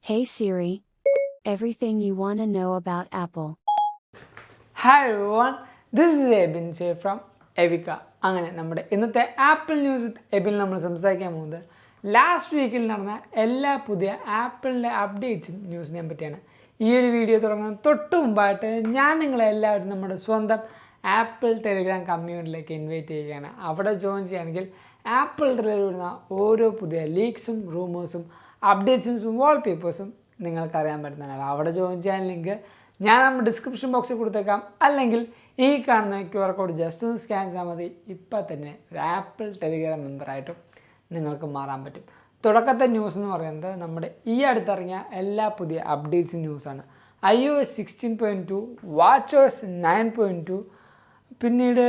Hey Siri, everything you want to know about Apple. Hi everyone, this is Ebin from Evika. അങ്ങനെ നമ്മുടെ ഇന്നത്തെ apple news with Ebin നമ്മൾ സംസാരിക്കാൻ പോകുന്നത് last വീക്കിൽ നടന്ന എല്ലാ പുതിയ ആപ്പിളിൻ്റെ അപ്ഡേറ്റ്സും ന്യൂസിനെ പറ്റിയാണ്. ഈ ഒരു വീഡിയോ തുടങ്ങുന്ന തൊട്ട് മുമ്പായിട്ട് ഞാൻ നിങ്ങളെല്ലാവരും നമ്മുടെ സ്വന്തം ആപ്പിൾ ടെലിഗ്രാം കമ്മ്യൂണിറ്റിയിലേക്ക് ഇൻവൈറ്റ് ചെയ്യുകയാണ്. അവിടെ ജോയിൻ ചെയ്യുകയാണെങ്കിൽ ആപ്പിൾ റിലേറ്റഡ് വരുന്ന ഓരോ പുതിയ ലീക്സും റൂമേഴ്സും അപ്ഡേറ്റ്സും വാൾപേപ്പേഴ്സും നിങ്ങൾക്കറിയാൻ പറ്റുന്നതാണ്. അവിടെ ജോയിൻ ചെയ്യാൻ ലിങ്ക് ഞാൻ നമ്മുടെ ഡിസ്ക്രിപ്ഷൻ ബോക്സിൽ കൊടുത്തേക്കാം, അല്ലെങ്കിൽ ഈ കാണുന്ന QR കോഡ് ജസ്റ്റ് ഒന്ന് സ്കാൻ ചെയ്താൽ മതി. ഇപ്പം തന്നെ ഒരു ആപ്പിൾ ടെലിഗ്രാം മെമ്പറായിട്ടും നിങ്ങൾക്ക് മാറാൻ പറ്റും. തുടക്കത്തെ ന്യൂസ് എന്ന് പറയുന്നത് നമ്മുടെ ഈ അടുത്തിറങ്ങിയ എല്ലാ പുതിയ അപ്ഡേറ്റ്സ് ന്യൂസാണ്. iOS 16.2, watchOS 9.2, പിന്നീട്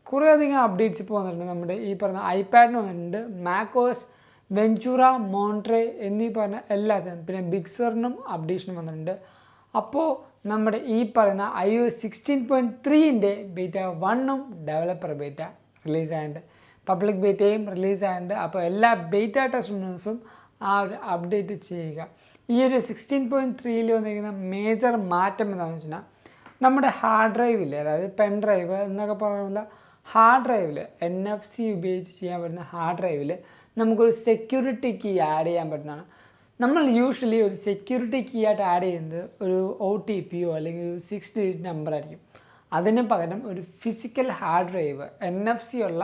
കുറേയധികം അപ്ഡേറ്റ്സ് ഇപ്പോൾ വന്നിട്ടുണ്ട്. നമ്മുടെ ഈ പറഞ്ഞ ഐപാഡിന് വന്നിട്ടുണ്ട്, macOS വെഞ്ചൂറ, മോൺട്രേ എന്നീ പറഞ്ഞ എല്ലാത്തിനും, പിന്നെ ബിഗ് സർനും അപ്ഡേഷനും വന്നിട്ടുണ്ട്. അപ്പോൾ നമ്മുടെ ഈ പറയുന്ന iOS 16.3ൻ്റെ ബീറ്റ 1ഉം ഡെവലപ്പർ ബീറ്റ റിലീസായിട്ടുണ്ട്, പബ്ലിക് ബീറ്റയും റിലീസായിട്ടുണ്ട്. അപ്പോൾ എല്ലാ ബീറ്റ ടെസ്റ്റേഴ്സും ആ ഒരു അപ്ഡേറ്റ് ചെയ്യുക. ഈ ഒരു 16.3ൽ വന്നിരിക്കുന്ന മേജർ മാറ്റം എന്താണെന്ന് വെച്ചാൽ നമ്മുടെ ഹാർഡ് ഡ്രൈവില്ലേ, അതായത് പെൻ ഡ്രൈവ് എന്നൊക്കെ പറയുന്ന ഹാർഡ് ഡ്രൈവിൽ NFC ഉപയോഗിച്ച് ചെയ്യാൻ പറ്റുന്ന ഹാർഡ് ഡ്രൈവിൽ നമുക്കൊരു സെക്യൂരിറ്റി കീ ആഡ് ചെയ്യാൻ പറ്റുന്നതാണ്. നമ്മൾ യൂഷ്വലി ഒരു സെക്യൂരിറ്റി കീ ആയിട്ട് ആഡ് ചെയ്യുന്നത് ഒരു OTPയോ അല്ലെങ്കിൽ ഒരു 6 ഡിജിറ്റ് നമ്പർ ആയിരിക്കും. അതിന് പകരം ഒരു ഫിസിക്കൽ ഹാർഡ് ഡ്രൈവ്, NFC ഉള്ള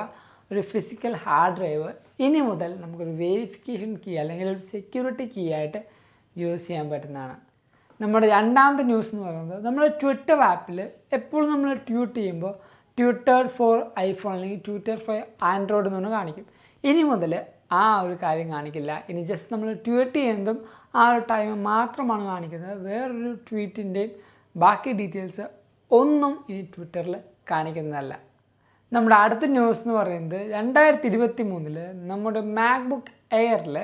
ഒരു ഫിസിക്കൽ ഹാർഡ് ഡ്രൈവ് ഇനി മുതൽ നമുക്കൊരു വെരിഫിക്കേഷൻ കീ അല്ലെങ്കിൽ ഒരു സെക്യൂരിറ്റി കീ ആയിട്ട് യൂസ് ചെയ്യാൻ പറ്റുന്നതാണ്. നമ്മുടെ രണ്ടാമത്തെ ന്യൂസ് എന്ന് പറയുന്നത് നമ്മുടെ ട്വിറ്റർ ആപ്പിൽ എപ്പോഴും നമ്മൾ ട്വീറ്റ് ചെയ്യുമ്പോൾ ട്വിറ്റർ ഫോർ ഐഫോൺ അല്ലെങ്കിൽ ട്വിറ്റർ ഫോർ ആൻഡ്രോയിഡ് എന്ന് കാണിക്കും. ഇനി മുതൽ ആ ഒരു കാര്യം കാണിക്കില്ല. ഇനി ജസ്റ്റ് നമ്മൾ ട്വീറ്റ് ചെയ്യുന്നതും ആ ഒരു ടൈം മാത്രമാണ് കാണിക്കുന്നത്. വേറൊരു ട്വീറ്റിൻ്റെയും ബാക്കി ഡീറ്റെയിൽസ് ഒന്നും ഇനി ട്വിറ്ററിൽ കാണിക്കുന്നതല്ല. നമ്മുടെ അടുത്ത ന്യൂസ് എന്ന് പറയുന്നത് 2023 നമ്മുടെ MacBook Airൽ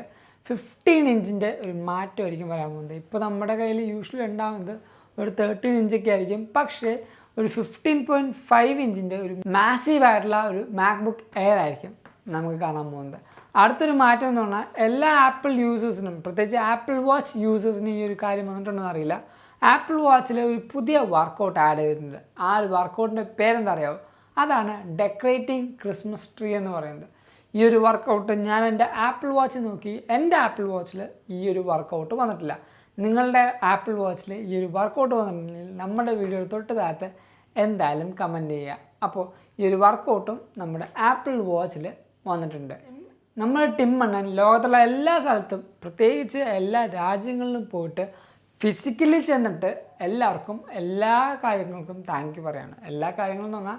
15 ഇഞ്ചിൻ്റെ ഒരു മാറ്റമായിരിക്കും വരാൻ പോകുന്നത്. ഇപ്പോൾ നമ്മുടെ കയ്യിൽ യൂഷ്വലി ഉണ്ടാകുന്നത് ഒരു 13 ഇഞ്ചൊക്കെ ആയിരിക്കും, പക്ഷേ ഒരു 15.5 ഇഞ്ചിൻ്റെ ഒരു മാസീവായിട്ടുള്ള ഒരു MacBook Air ആയിരിക്കും നമുക്ക് കാണാൻ പോകുന്നത്. അടുത്തൊരു മാറ്റം എന്ന് പറഞ്ഞാൽ എല്ലാ ആപ്പിൾ യൂസേഴ്സിനും, പ്രത്യേകിച്ച് ആപ്പിൾ വാച്ച് യൂസേഴ്സിനും ഈ ഒരു കാര്യം വന്നിട്ടുണ്ടെന്ന് അറിയില്ല. ആപ്പിൾ വാച്ചിൽ ഒരു പുതിയ വർക്കൗട്ട് ആഡ് ചെയ്തിട്ടുണ്ട്. ആ ഒരു വർക്കൗട്ടിൻ്റെ പേരെന്താ അറിയാമോ? അതാണ് ഡെക്കറേറ്റിംഗ് ക്രിസ്മസ് ട്രീ എന്ന് പറയുന്നത്. ഈ ഒരു വർക്കൗട്ട് ഞാൻ എൻ്റെ ആപ്പിൾ വാച്ച് നോക്കി, എൻ്റെ ആപ്പിൾ വാച്ചിൽ ഈ ഒരു വർക്കൗട്ട് വന്നിട്ടില്ല. നിങ്ങളുടെ ആപ്പിൾ വാച്ചിൽ ഈ ഒരു വർക്കൗട്ട് വന്നിട്ടുണ്ടെങ്കിൽ നമ്മുടെ വീഡിയോ തൊട്ട് താഴത്ത് എന്തായാലും കമൻറ്റ് ചെയ്യുക. അപ്പോൾ ഈ ഒരു വർക്കൗട്ടും നമ്മുടെ ആപ്പിൾ വാച്ചിൽ വന്നിട്ടുണ്ട്. നമ്മൾ ടിം അണ്ണൻ ലോകത്തുള്ള എല്ലാ സ്ഥലത്തും, പ്രത്യേകിച്ച് എല്ലാ രാജ്യങ്ങളിലും പോയിട്ട് ഫിസിക്കലി ചെന്നിട്ട് എല്ലാവർക്കും എല്ലാ കാര്യങ്ങൾക്കും താങ്ക് യു പറയാണ്. എല്ലാ കാര്യങ്ങളും എന്ന് പറഞ്ഞാൽ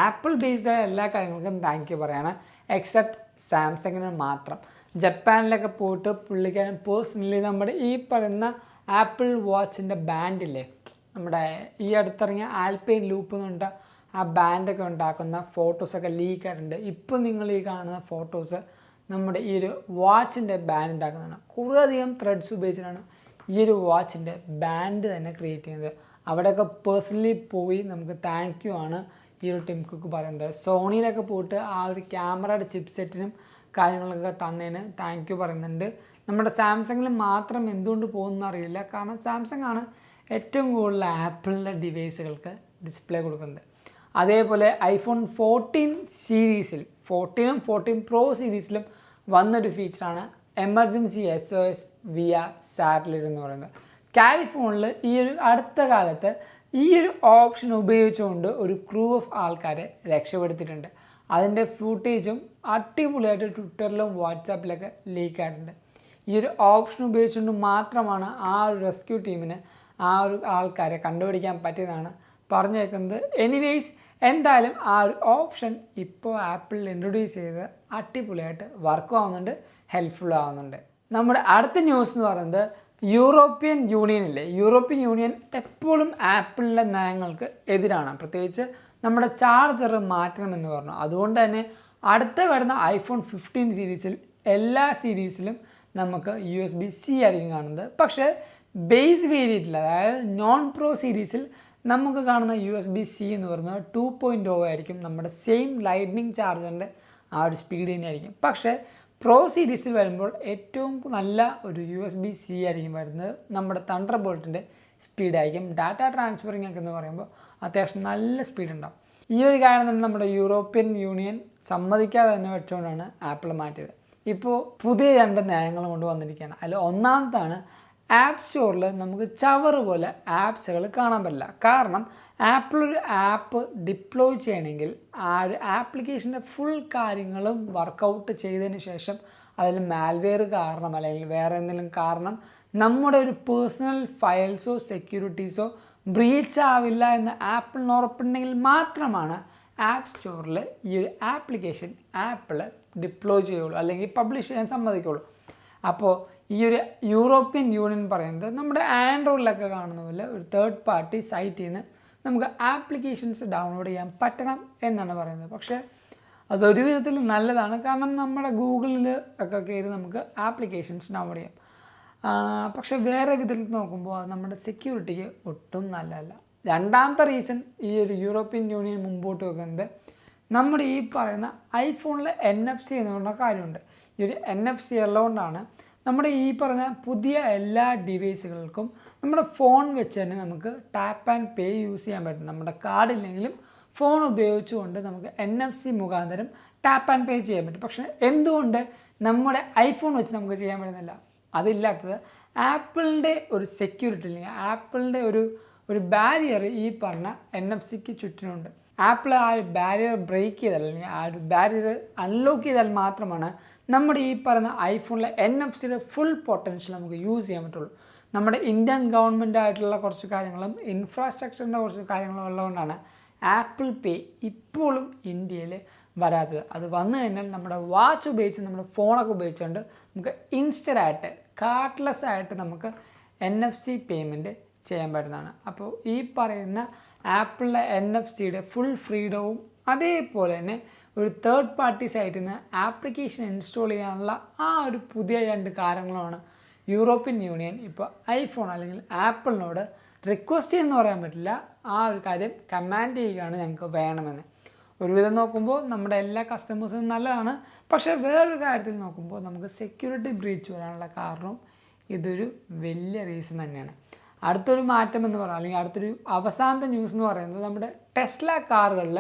ആപ്പിൾ ബേസ്ഡായ എല്ലാ കാര്യങ്ങൾക്കും താങ്ക് യു പറയാണ്, എക്സെപ്റ്റ് സാംസങ്ങിന് മാത്രം. ജപ്പാനിലൊക്കെ പോയിട്ട് പുള്ളിക്കാരൻ പേഴ്സണലി നമ്മുടെ ഈ പറയുന്ന ആപ്പിൾ വാച്ചിൻ്റെ ബാൻഡില്ലേ, നമ്മുടെ ഈ അടുത്തിറങ്ങിയ ആൽപൈൻ ലൂപ്പ് എന്ന് പറഞ്ഞിട്ട് ആ ബാൻഡൊക്കെ ഉണ്ടാക്കുന്ന ഫോട്ടോസൊക്കെ ലീക്കായിട്ടുണ്ട്. ഇപ്പോൾ നിങ്ങൾ ഈ കാണുന്ന ഫോട്ടോസ് നമ്മുടെ ഈ ഒരു വാച്ചിൻ്റെ ബാൻഡ് ഉണ്ടാക്കുന്നതാണ്. കുറേയധികം ത്രെഡ്സ് ഉപയോഗിച്ചിട്ടാണ് ഈ ഒരു വാച്ചിൻ്റെ ബാൻഡ് തന്നെ ക്രിയേറ്റ് ചെയ്യുന്നത്. അവിടെയൊക്കെ പേഴ്സണലി പോയി നമുക്ക് താങ്ക് യു ആണ് ഈ ഒരു ടിം കുക്ക് പറയുന്നത്. സോണിയിലൊക്കെ പോയിട്ട് ആ ഒരു ക്യാമറയുടെ ചിപ്പ് സെറ്റിനും കാര്യങ്ങളൊക്കെ തന്നതിന് താങ്ക് യു പറയുന്നുണ്ട്. നമ്മുടെ സാംസങ്ങിൽ മാത്രം എന്തുകൊണ്ട് പോകുമെന്ന് അറിയില്ല, കാരണം സാംസങ് ആണ് ഏറ്റവും കൂടുതൽ ആപ്പിളിൻ്റെ ഡിവൈസുകൾക്ക് ഡിസ്പ്ലേ കൊടുക്കുന്നത്. അതേപോലെ iPhone 14 സീരീസിൽ 14ഉം 14 Pro സീരീസിലും വന്നൊരു ഫീച്ചറാണ് എമർജൻസി SOS വിയ സാറ്റലൈറ്റ് എന്ന് പറയുന്നത്. കാലിഫോണിൽ ഈ ഒരു അടുത്ത കാലത്ത് ഈ ഒരു ഓപ്ഷൻ ഉപയോഗിച്ചുകൊണ്ട് ഒരു ക്രൂ ഓഫ് ആൾക്കാരെ രക്ഷപ്പെടുത്തിയിട്ടുണ്ട്. അതിൻ്റെ ഫൂട്ടേജും അടിപൊളിയായിട്ട് ട്വിറ്ററിലും വാട്സാപ്പിലൊക്കെ ലീക്ക് ആയിട്ടുണ്ട്. ഈ ഒരു ഓപ്ഷൻ ഉപയോഗിച്ചുകൊണ്ട് മാത്രമാണ് ആ ഒരു റെസ്ക്യൂ ടീമിന് ആ ഒരു ആൾക്കാരെ കണ്ടുപിടിക്കാൻ പറ്റിയതാണ് പറഞ്ഞേക്കുന്നത്. എനിവേയ്സ്, എന്തായാലും ആ ഒരു ഓപ്ഷൻ ഇപ്പോൾ ആപ്പിളിൽ ഇൻട്രൊഡ്യൂസ് ചെയ്ത് അടിപൊളിയായിട്ട് വർക്കും ആവുന്നുണ്ട്, ഹെൽപ്ഫുൾ ആവുന്നുണ്ട്. നമ്മുടെ അടുത്ത ന്യൂസ് എന്ന് പറയുന്നത് യൂറോപ്യൻ യൂണിയൻ എപ്പോഴും ആപ്പിളിൻ്റെ നയങ്ങൾക്ക് എതിരാണ്. പ്രത്യേകിച്ച് നമ്മുടെ ചാർജർ മാറ്റണമെന്ന് പറഞ്ഞു. അതുകൊണ്ട് തന്നെ അടുത്ത വരുന്ന iPhone 15 സീരീസിൽ എല്ലാ സീരീസിലും നമുക്ക് USB-C ആയിരിക്കും കാണുന്നത്. പക്ഷേ ബേസ് വേരിയൻറ്റിൽ, അതായത് നോൺ പ്രോ സീരീസിൽ നമുക്ക് കാണുന്ന USB-C എന്ന് പറയുന്നത് 2.0 ആയിരിക്കും. നമ്മുടെ സെയിം ലൈറ്റ്നിങ് ചാർജറിൻ്റെ ആ ഒരു സ്പീഡ് തന്നെയായിരിക്കും. പക്ഷേ പ്രോ സീരീസിൽ വരുമ്പോൾ ഏറ്റവും നല്ല ഒരു USB-C ആയിരിക്കും വരുന്നത്. നമ്മുടെ തണ്ടർ ബോൾട്ടിൻ്റെ സ്പീഡായിരിക്കും. ഡാറ്റ ട്രാൻസ്ഫറിങ് ഒക്കെ എന്ന് പറയുമ്പോൾ അത്യാവശ്യം നല്ല സ്പീഡ് ഉണ്ടാവും. ഈ ഒരു കാര്യം തന്നെ നമ്മുടെ യൂറോപ്യൻ യൂണിയൻ സമ്മതിക്കാതെ തന്നെ വെച്ചുകൊണ്ടാണ് ആപ്പിൾ മാറ്റിയത്. ഇപ്പോൾ പുതിയ 2 നയങ്ങൾ കൊണ്ട് വന്നിരിക്കുകയാണ്. അതിൽ ഒന്നാമത്താണ് ആപ്പ് സ്റ്റോറിൽ നമുക്ക് ചവറ് പോലെ ആപ്സുകൾ കാണാൻ പറ്റില്ല. കാരണം ആപ്പിൾ ഒരു ആപ്പ് ഡിപ്ലോയ് ചെയ്യണമെങ്കിൽ ആ ഒരു ആപ്ലിക്കേഷൻ്റെ ഫുൾ കാര്യങ്ങളും വർക്കൗട്ട് ചെയ്തതിന് ശേഷം അതിൽ മാൽവെയർ കാരണം അല്ലെങ്കിൽ വേറെ എന്തെങ്കിലും കാരണം നമ്മുടെ ഒരു പേഴ്സണൽ ഫയൽസോ സെക്യൂരിറ്റീസോ ബ്രീച്ച് ആവില്ല എന്ന് ആപ്പിളിന് ഉറപ്പുണ്ടെങ്കിൽ മാത്രമാണ് ആപ്പ് സ്റ്റോറിൽ ഈ ഒരു ആപ്ലിക്കേഷൻ ആപ്പിൾ ഡിപ്ലോയ് ചെയ്യുള്ളൂ അല്ലെങ്കിൽ പബ്ലിഷ് ചെയ്യാൻ സമ്മതിക്കുള്ളൂ. അപ്പോൾ ഈ ഒരു യൂറോപ്യൻ യൂണിയൻ പറയുന്നത് നമ്മുടെ ആൻഡ്രോയിഡിലൊക്കെ കാണുന്ന പോലെ ഒരു തേർഡ് പാർട്ടി സൈറ്റിൽ നിന്ന് നമുക്ക് ആപ്ലിക്കേഷൻസ് ഡൗൺലോഡ് ചെയ്യാൻ പറ്റണം എന്നാണ് പറയുന്നത്. പക്ഷേ അതൊരു വിധത്തിൽ നല്ലതാണ്. കാരണം നമ്മുടെ ഗൂഗിളിൽ ഒക്കെ കയറി നമുക്ക് ആപ്ലിക്കേഷൻസ് ഡൗൺലോഡ് ചെയ്യാം. പക്ഷേ വേറെ വിധത്തിൽ നോക്കുമ്പോൾ അത് നമ്മുടെ സെക്യൂരിറ്റിക്ക് ഒട്ടും നല്ലതല്ല. രണ്ടാമത്തെ റീസൺ ഈ ഒരു യൂറോപ്യൻ യൂണിയൻ മുമ്പോട്ട് വെക്കുന്നത് നമ്മുടെ ഈ പറയുന്ന ഐഫോണിൽ NFC എന്ന് പറഞ്ഞ കാര്യമുണ്ട്. ഈ ഒരു NFC ഉള്ളതുകൊണ്ടാണ് നമ്മുടെ ഈ പറഞ്ഞ പുതിയ എല്ലാ ഡിവൈസുകൾക്കും നമ്മുടെ ഫോൺ വെച്ച് തന്നെ നമുക്ക് ടാപ്പ് ആൻഡ് പേ യൂസ് ചെയ്യാൻ പറ്റും. നമ്മുടെ കാർഡില്ലെങ്കിലും ഫോൺ ഉപയോഗിച്ചുകൊണ്ട് നമുക്ക് NFC മുഖാന്തരം ടാപ്പ് ആൻഡ് പേ ചെയ്യാൻ പറ്റും. പക്ഷേ എന്തുകൊണ്ട് നമ്മുടെ ഐഫോൺ വെച്ച് നമുക്ക് ചെയ്യാൻ പറ്റുന്നില്ല? അതില്ലാത്തത് ആപ്പിളിൻ്റെ ഒരു സെക്യൂരിറ്റി അല്ലെങ്കിൽ ആപ്പിളിൻ്റെ ഒരു ബാരിയർ ഈ പറഞ്ഞ NFC-ക്ക് ചുറ്റിനുണ്ട്. ആപ്പിൾ ആ ഒരു ബാരിയർ ബ്രേക്ക് ചെയ്താൽ അല്ലെങ്കിൽ ആ ഒരു ബാരിയർ അൺലോക്ക് ചെയ്താൽ മാത്രമാണ് നമ്മുടെ ഈ പറയുന്ന ഐഫോണിലെ NFC-യുടെ ഫുൾ പൊട്ടൻഷ്യൽ നമുക്ക് യൂസ് ചെയ്യാൻ പറ്റുള്ളൂ. നമ്മുടെ ഇന്ത്യൻ ഗവൺമെൻറ് ആയിട്ടുള്ള കുറച്ച് കാര്യങ്ങളും ഇൻഫ്രാസ്ട്രക്ചറിൻ്റെ കുറച്ച് കാര്യങ്ങളും ഉള്ളതുകൊണ്ടാണ് ആപ്പിൾ പേ ഇപ്പോഴും ഇന്ത്യയിൽ വരാത്തത്. അത് വന്നു കഴിഞ്ഞാൽ നമ്മുടെ വാച്ച് ഉപയോഗിച്ച് നമ്മുടെ ഫോണൊക്കെ ഉപയോഗിച്ചുകൊണ്ട് നമുക്ക് ഇൻസ്റ്റൻ്റായിട്ട് കാർഡ്ലെസ് ആയിട്ട് നമുക്ക് NFC പേയ്മെൻറ്റ് ചെയ്യാൻ പറ്റുന്നതാണ്. അപ്പോൾ ഈ പറയുന്ന ആപ്പിളിലെ NFC-യുടെ ഫുൾ ഫ്രീഡവും അതേപോലെ തന്നെ ഒരു തേർഡ് പാർട്ടി സൈറ്റിൽ നിന്ന് ആപ്ലിക്കേഷൻ ഇൻസ്റ്റാൾ ചെയ്യാനുള്ള ആ ഒരു പുതിയ 2 കാര്യങ്ങളാണ് യൂറോപ്യൻ യൂണിയൻ ഇപ്പോൾ ഐഫോൺ അല്ലെങ്കിൽ ആപ്പിളിനോട് റിക്വസ്റ്റ് എന്ന് പറയാൻ പറ്റില്ല, ആ ഒരു കാര്യം കമാൻഡ് ചെയ്യുകയാണ് ഞങ്ങൾക്ക് വേണമെന്ന്. ഒരുവിധം നോക്കുമ്പോൾ നമ്മുടെ എല്ലാ കസ്റ്റമേഴ്സും നല്ലതാണ്. പക്ഷേ വേറൊരു കാര്യത്തിൽ നോക്കുമ്പോൾ നമുക്ക് സെക്യൂരിറ്റി ബ്രീച്ച് വരാനുള്ള കാരണവും ഇതൊരു വലിയ റീസൺ തന്നെയാണ്. അടുത്തൊരു മാറ്റം എന്ന് പറയുന്നത് അല്ലെങ്കിൽ അടുത്തൊരു അവസാനത്തെ ന്യൂസ് എന്ന് പറയുന്നത് നമ്മുടെ ടെസ്ല കാറുകളിൽ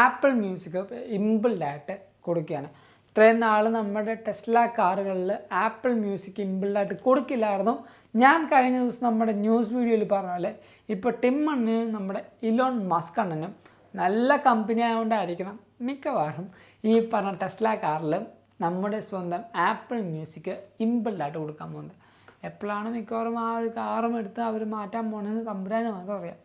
ആപ്പിൾ മ്യൂസിക് ഇംബിൾഡായിട്ട് കൊടുക്കുകയാണ്. ഇത്രയും നാൾ നമ്മുടെ ടെസ്ല കാറുകളിൽ ആപ്പിൾ മ്യൂസിക് ഇംബിൾഡായിട്ട് കൊടുക്കില്ലായിരുന്നു. ഞാൻ കഴിഞ്ഞ ദിവസം നമ്മുടെ ന്യൂസ് വീഡിയോയിൽ പറഞ്ഞ പോലെ ഇപ്പോൾ ടിം അണ്ണനും നമ്മുടെ ഇലോൺ മസ്ക് അണ്ണനും നല്ല കമ്പനി ആയതുകൊണ്ടായിരിക്കണം മിക്കവാറും ഈ പറഞ്ഞ ടെസ്ല കാറിൽ നമ്മുടെ സ്വന്തം ആപ്പിൾ മ്യൂസിക് ഇംബിൾഡായിട്ട് കൊടുക്കാൻ പോകുന്നത്. എപ്പോഴാണ് മിക്കവാറും ആ ഒരു കാറും എടുത്ത് അവർ മാറ്റാൻ പോകണമെന്ന് തമ്പുരാനും മാത്രം അറിയാം.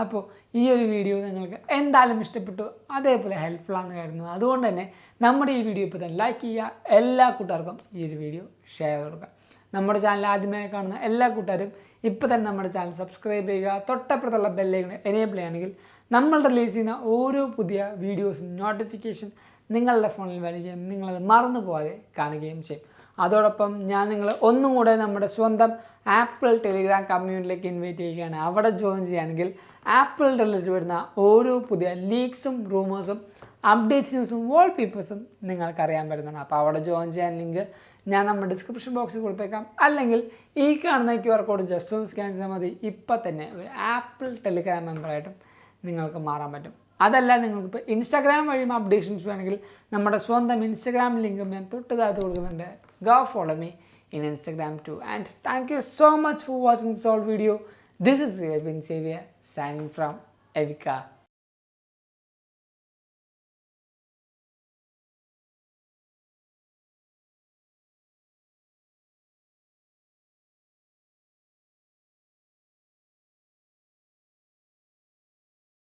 അപ്പോൾ ഈ ഒരു വീഡിയോ നിങ്ങൾക്ക് എന്തായാലും ഇഷ്ടപ്പെട്ടു, അതേപോലെ ഹെൽപ്ഫുൾ ആണെന്ന് കരുതുന്നു. അതുകൊണ്ട് തന്നെ നമ്മുടെ ഈ വീഡിയോ ഇപ്പോൾ തന്നെ ലൈക്ക് ചെയ്യുക, എല്ലാ കൂട്ടുകാർക്കും ഈ ഒരു വീഡിയോ ഷെയർ ചെയ്ത് കൊടുക്കുക. നമ്മുടെ ചാനൽ ആദ്യമായി കാണുന്ന എല്ലാ കൂട്ടുകാരും ഇപ്പോൾ തന്നെ നമ്മുടെ ചാനൽ സബ്സ്ക്രൈബ് ചെയ്യുക. തൊട്ടപ്പുറത്തുള്ള ബെല്ലൈക്കൺ എനേബിൾ ചെയ്യുകയാണെങ്കിൽ നമ്മൾ റിലീസ് ചെയ്യുന്ന ഓരോ പുതിയ വീഡിയോസും നോട്ടിഫിക്കേഷൻ നിങ്ങളുടെ ഫോണിൽ വരികയും നിങ്ങളത് മറന്നു പോകാതെ കാണുകയും ചെയ്യും. അതോടൊപ്പം ഞാൻ നിങ്ങൾ ഒന്നും കൂടെ നമ്മുടെ സ്വന്തം ആപ്പിൾ ടെലിഗ്രാം കമ്മ്യൂണിറ്റിയിലേക്ക് ഇൻവൈറ്റ് ചെയ്യുകയാണ്. അവിടെ ജോയിൻ ചെയ്യുകയാണെങ്കിൽ ആപ്പിൾ റിലേറ്റഡ് വരുന്ന ഓരോ പുതിയ ലീക്സും റൂമേഴ്സും അപ്ഡേറ്റ്സ് ന്യൂസും വാൾപേപ്പേഴ്സും നിങ്ങൾക്കറിയാൻ പറ്റുന്നതാണ്. അപ്പോൾ അവിടെ ജോയിൻ ചെയ്യാൻ ലിങ്ക് ഞാൻ നമ്മുടെ ഡിസ്ക്രിപ്ഷൻ ബോക്സിൽ കൊടുത്തേക്കാം. അല്ലെങ്കിൽ ഈ കാണുന്ന QR കോഡ് ജസ്റ്റ് ഒന്ന് സ്കാൻ ചെയ്താൽ മതി. ഇപ്പം തന്നെ ഒരു ആപ്പിൾ ടെലിഗ്രാം മെമ്പറായിട്ടും നിങ്ങൾക്ക് മാറാൻ പറ്റും. അതല്ല നിങ്ങൾക്കിപ്പോൾ ഇൻസ്റ്റാഗ്രാം വഴിയും അപ്ഡേഷൻസ് വേണമെങ്കിൽ നമ്മുടെ സ്വന്തം ഇൻസ്റ്റാഗ്രാം ലിങ്കും ഞാൻ തൊട്ടതായിട്ട് കൊടുക്കുന്നുണ്ട്. Go follow me in Instagram too. And thank you so much for watching this whole video. This is Xavier signing from Evika.